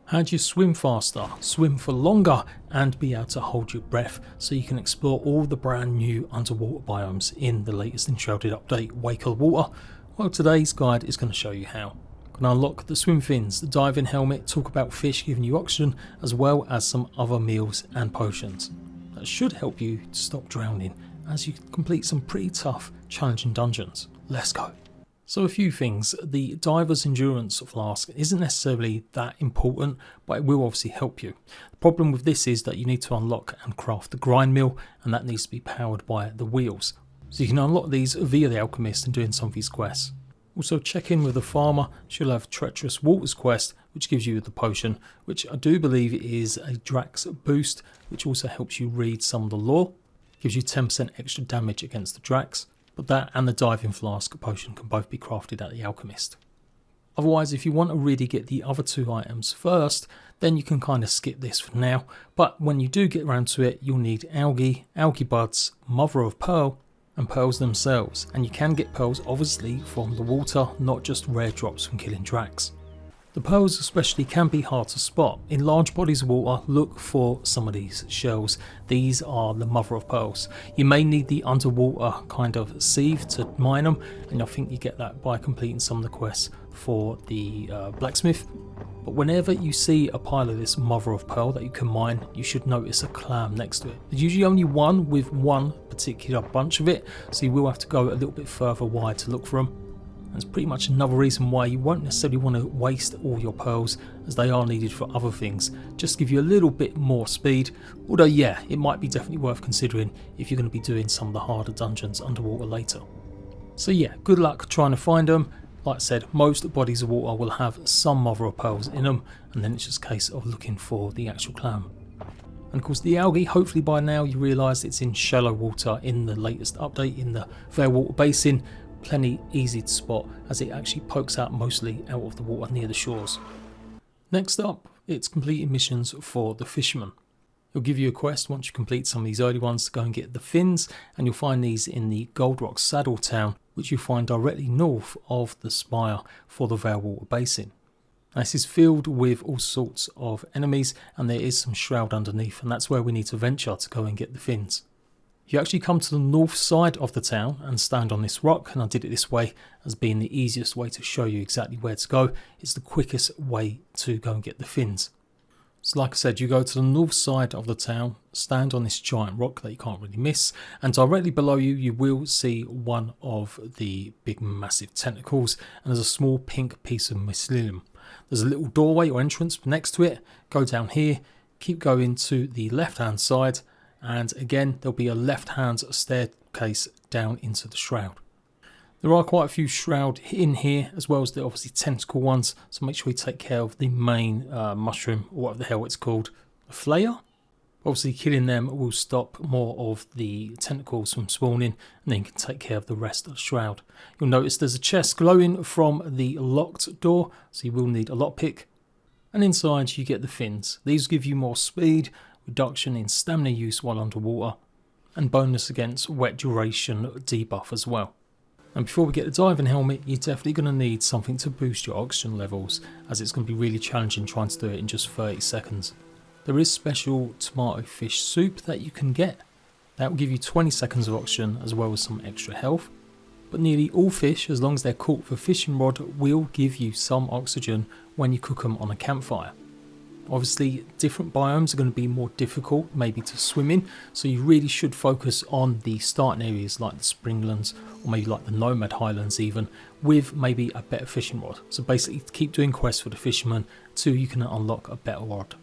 How do you swim faster, swim for longer, and be able to hold your breath so you can explore all the brand new underwater biomes in the latest Enshrouded update, Wake of the Water? Well, today's guide is going to show you how. You can unlock the swim fins, the diving helmet, talk about fish giving you oxygen, as well as some other meals and potions. That should help you to stop drowning as you complete some pretty tough, challenging dungeons. Let's go. So a few things. The diver's endurance flask isn't necessarily that important, but it will obviously help you. The problem with this is that you need to unlock and craft the grind mill, and that needs to be powered by the wheels. So you can unlock these via the alchemist and doing some of these quests. Also check in with the farmer. She'll have treacherous waters quest, which gives you the potion, which I do believe is a Drax boost, which also helps you read some of the lore. Gives you 10% extra damage against the Drax. But that and the diving flask potion can both be crafted at the alchemist. Otherwise, if you want to really get the other two items first, then you can kind of skip this for now. But when you do get around to it, you'll need algae, algae buds, mother of pearl, and pearls themselves. And you can get pearls obviously from the water, not just rare drops from killing Drax. The pearls especially can be hard to spot. In large bodies of water, look for some of these shells. These are the mother of pearls. You may need the underwater kind of sieve to mine them, and I think you get that by completing some of the quests for the blacksmith. But whenever you see a pile of this mother of pearl that you can mine, you should notice a clam next to it. There's usually only one with one particular bunch of it, so you will have to go a little bit further wide to look for them. That's pretty much another reason why you won't necessarily want to waste all your pearls, as they are needed for other things. Just give you a little bit more speed, although yeah, it might be definitely worth considering if you're going to be doing some of the harder dungeons underwater later. So yeah, good luck trying to find them. Like I said, most bodies of water will have some mother of pearls in them, and then it's just a case of looking for the actual clam. And of course the algae, hopefully by now you realise it's in shallow water in the latest update in the Fairwater Basin. Plenty easy to spot as it actually pokes out mostly out of the water near the shores. Next up, it's completing missions for the fisherman. He'll give you a quest once you complete some of these early ones to go and get the fins, and you'll find these in the Gold Rock Saddle Town, which you find directly north of the spire for the Fairwater Basin. This is filled with all sorts of enemies, and there is some shroud underneath, and that's where we need to venture to go and get the fins. You actually come to the north side of the town and stand on this rock, and I did it this way as being the easiest way to show you exactly where to go. It's the quickest way to go and get the fins. So like I said, you go to the north side of the town, stand on this giant rock that you can't really miss, and directly below you, you will see one of the big massive tentacles, and there's a small pink piece of milion. There's a little doorway or entrance next to it. Go down here, keep going to the left hand side, and again there'll be a left hand staircase down into the shroud. There are quite a few shroud in here, as well as the obviously tentacle ones, so make sure you take care of the main mushroom, or whatever the hell it's called, a flayer. Obviously killing them will stop more of the tentacles from spawning, and then you can take care of the rest of the shroud. You'll notice there's a chest glowing from the locked door, so you will need a lockpick. And inside you get the fins. These give you more speed, reduction in stamina use while underwater, and bonus against wet duration debuff as well. And before we get the diving helmet, you're definitely going to need something to boost your oxygen levels, as it's going to be really challenging trying to do it in just 30 seconds. There is special tomato fish soup that you can get. That will give you 20 seconds of oxygen as well as some extra health. But nearly all fish, as long as they're caught with a fishing rod, will give you some oxygen when you cook them on a campfire. Obviously, different biomes are going to be more difficult maybe to swim in, so you really should focus on the starting areas like the Springlands, or maybe like the Nomad Highlands even, with maybe a better fishing rod. So basically keep doing quests for the fisherman till you can unlock a better rod.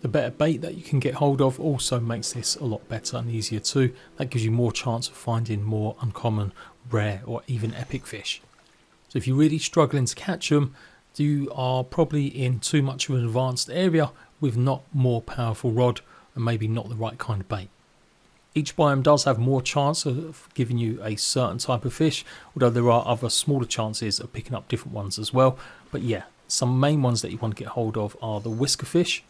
The better bait that you can get hold of also makes this a lot better and easier too. That gives you more chance of finding more uncommon, rare or even epic fish. So if you're really struggling to catch them, you are probably in too much of an advanced area with not more powerful rod and maybe not the right kind of bait. Each biome does have more chance of giving you a certain type of fish, although there are other smaller chances of picking up different ones as well. But yeah, some main ones that you want to get hold of are the whisker fish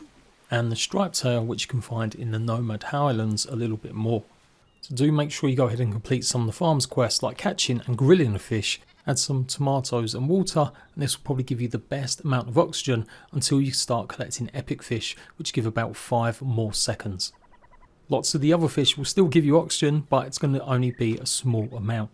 and the striped tail, which you can find in the Nomad Highlands a little bit more. So do make sure you go ahead and complete some of the farm's quests like catching and grilling a fish, Add some tomatoes and water, and this will probably give you the best amount of oxygen until you start collecting epic fish, which give about 5 more seconds. Lots of the other fish will still give you oxygen, but it's going to only be a small amount.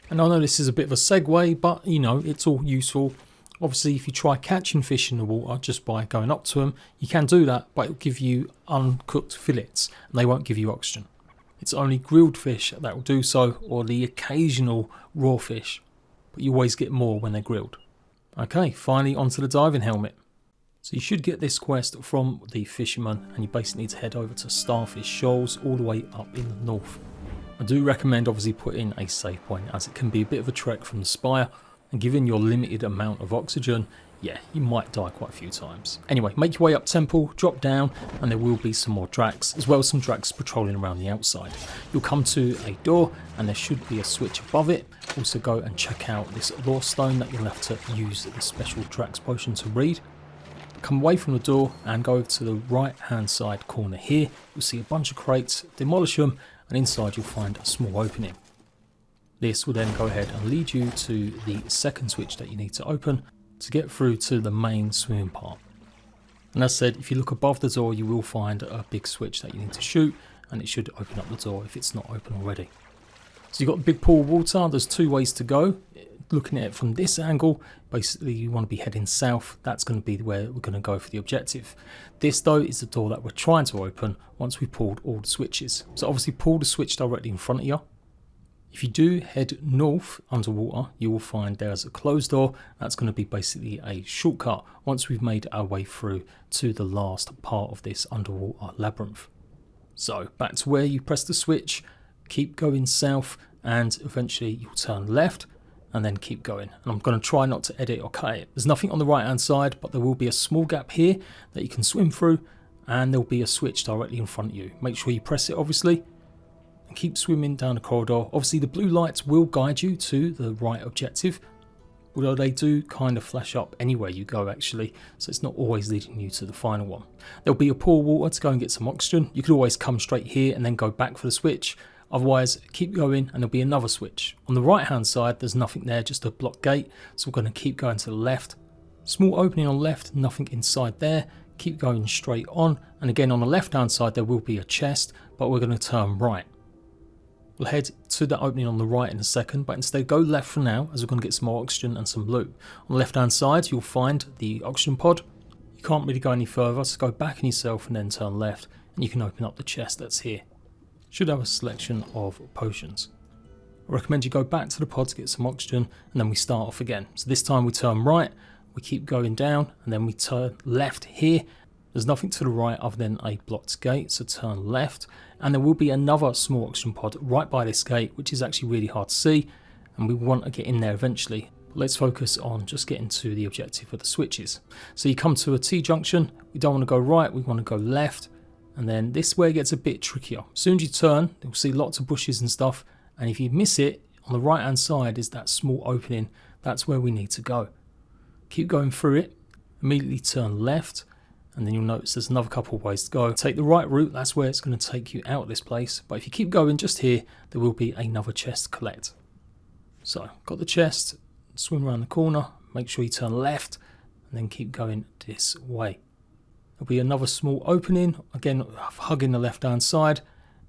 And I know this is a bit of a segue, but you know, it's all useful. Obviously, if you try catching fish in the water just by going up to them, you can do that, but it will give you uncooked fillets, and they won't give you oxygen. It's only grilled fish that will do so, or the occasional raw fish. But you always get more when they're grilled. Okay, finally onto the diving helmet. So you should get this quest from the fisherman, and you basically need to head over to Starfish Shoals all the way up in the north. I do recommend obviously putting a save point, as it can be a bit of a trek from the spire, and given your limited amount of oxygen, yeah, you might die quite a few times. Anyway, make your way up temple, drop down, and there will be some more Dracs, as well as some Dracs patrolling around the outside. You'll come to a door, and there should be a switch above it. Also go and check out this lore stone that you'll have to use the special Drax potion to read. Come away from the door and go over to the right hand side corner here. You'll see a bunch of crates, demolish them, and inside you'll find a small opening. This will then go ahead and lead you to the second switch that you need to open to get through to the main swimming part. And as said, if you look above the door, you will find a big switch that you need to shoot, and it should open up the door if it's not open already. So you've got a big pool of water. There's 2 ways to go. Looking at it from this angle, basically you want to be heading south. That's going to be where we're going to go for the objective. This though is the door that we're trying to open once we pulled all the switches. So obviously pull the switch directly in front of you. If you do head north underwater, you will find there's a closed door. That's going to be basically a shortcut once we've made our way through to the last part of this underwater labyrinth. So back to where you press the switch, keep going south, and eventually you'll turn left and then keep going. And I'm going to try not to edit or cut it. There's nothing on the right hand side, but there will be a small gap here that you can swim through, and there'll be a switch directly in front of you. Make sure you press it obviously, and keep swimming down the corridor. Obviously the blue lights will guide you to the right objective, although they do kind of flash up anywhere you go actually, so it's not always leading you to the final one. There'll be a pool of water to go and get some oxygen. You could always come straight here and then go back for the switch. Otherwise, keep going and there'll be another switch. On the right hand side, there's nothing there, just a block gate. So we're going to keep going to the left. Small opening on the left, nothing inside there. Keep going straight on. And again, on the left hand side, there will be a chest, but we're going to turn right. We'll head to that opening on the right in a second, but instead go left for now, as we're going to get some more oxygen and some loot. On the left hand side, you'll find the oxygen pod. You can't really go any further, so go back in yourself and then turn left, and you can open up the chest that's here. Should have a selection of potions. I recommend you go back to the pod to get some oxygen, and then we start off again. So this time we turn right, we keep going down, and then we turn left here. There's nothing to the right other than a blocked gate, so turn left, and there will be another small oxygen pod right by this gate, which is actually really hard to see, and we want to get in there eventually. But let's focus on just getting to the objective of the switches. So you come to a T-junction, we don't want to go right, we want to go left, and then this is where it gets a bit trickier. As soon as you turn, you'll see lots of bushes and stuff, and if you miss it, on the right hand side is that small opening. That's where we need to go. Keep going through it, immediately turn left, and then you'll notice there's another couple of ways to go. Take the right route, that's where it's going to take you out of this place. But if you keep going just here, there will be another chest to collect. So, got the chest, swim around the corner, make sure you turn left, and then keep going this way. There'll be another small opening, again hugging the left hand side,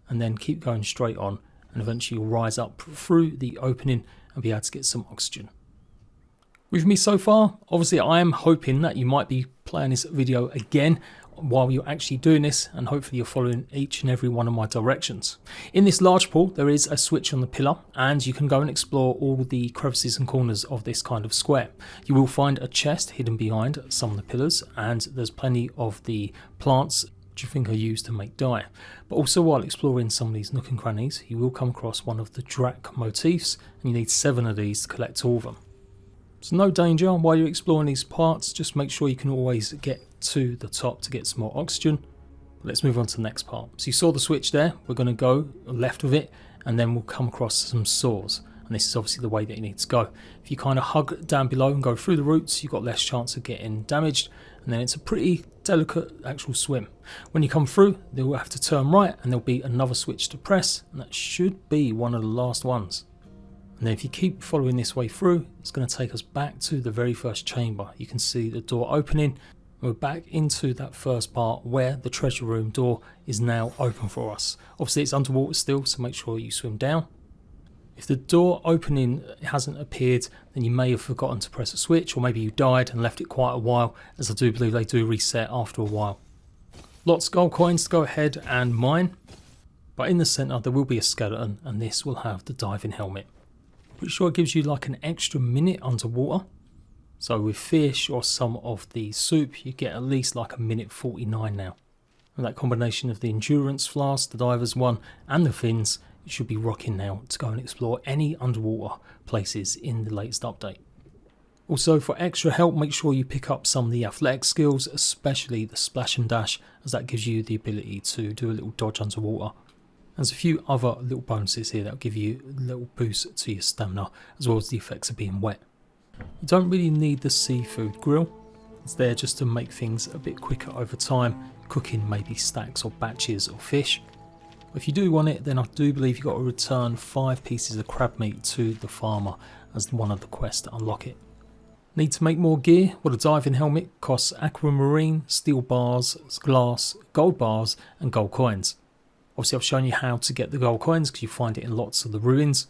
and then keep going straight on, and eventually you'll rise up through the opening and be able to get some oxygen. With me so far, obviously I am hoping that you might be playing this video again while you're actually doing this, and hopefully you're following each and every one of my directions. In this large pool there is a switch on the pillar, and you can go and explore all the crevices and corners of this kind of square. You will find a chest hidden behind some of the pillars, and there's plenty of the plants which I think are used to make dye. But also while exploring some of these nook and crannies, you will come across one of the Drac motifs, and you need 7 of these to collect all of them. So no danger while you're exploring these parts, just make sure you can always get to the top to get some more oxygen. But let's move on to the next part. So you saw the switch there, we're going to go left of it, and then we'll come across some saws. And this is obviously the way that you need to go. If you kind of hug down below and go through the roots, you've got less chance of getting damaged, and then it's a pretty delicate actual swim. When you come through, you'll have to turn right, and there'll be another switch to press, and that should be one of the last ones. And then if you keep following this way through, it's going to take us back to the very first chamber. You can see the door opening. We're back into that first part where the treasure room door is now open for us. Obviously it's underwater still, so make sure you swim down. If the door opening hasn't appeared, then you may have forgotten to press a switch, or maybe you died and left it quite a while, as I do believe they do reset after a while. Lots of gold coins to go ahead and mine, but in the centre there will be a skeleton, and this will have the diving helmet. Pretty sure it gives you like an extra minute underwater. So with fish or some of the soup, you get at least like a minute 49 now. And that combination of the endurance flask, the divers one, and the fins, it should be rocking now to go and explore any underwater places in the latest update. Also, for extra help, make sure you pick up some of the athletic skills, especially the splash and dash, as that gives you the ability to do a little dodge underwater. There's a few other little bonuses here that will give you a little boost to your stamina, as well as the effects of being wet. You don't really need the seafood grill. It's there just to make things a bit quicker over time, cooking maybe stacks or batches of fish. If you do want it, then I do believe you've got to return 5 pieces of crab meat to the farmer as one of the quests to unlock it. Need to make more gear? Well, a diving helmet costs aquamarine, steel bars, glass, gold bars and gold coins. Obviously I've shown you how to get the gold coins because you find it in lots of the ruins.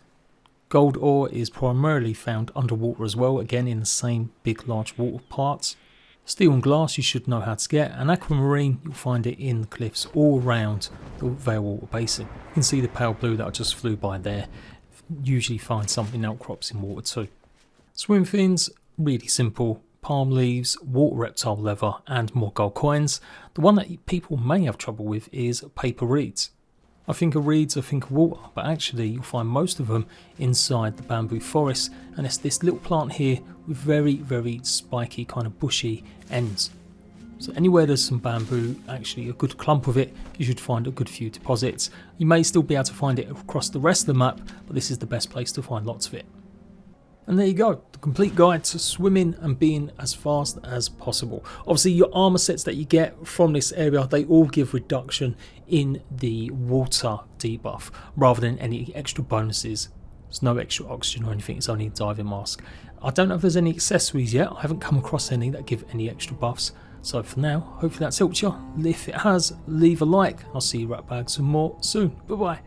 Gold ore is primarily found underwater as well, again in the same big large water parts. Steel and glass you should know how to get, and aquamarine you'll find it in the cliffs all around the Vale Water Basin. You can see the pale blue that I just flew by there. Usually find something outcrops in water too. Swim fins, really simple. Palm leaves, water reptile leather and more gold coins. The one that people may have trouble with is paper reeds. I think of reeds, I think of water, but actually you'll find most of them inside the bamboo forest, and it's this little plant here with very spiky kind of bushy ends. So anywhere there's some bamboo, actually a good clump of it, you should find a good few deposits. You may still be able to find it across the rest of the map, but this is the best place to find lots of it. And there you go, the complete guide to swimming and being as fast as possible. Obviously your armor sets that you get from this area, they all give reduction in the water debuff rather than any extra bonuses. There's no extra oxygen or anything, it's only a diving mask. I don't know if there's any accessories yet, I haven't come across any that give any extra buffs. So for now, hopefully that's helped you. If it has, leave a like. I'll see you ratbags some more soon. Bye bye.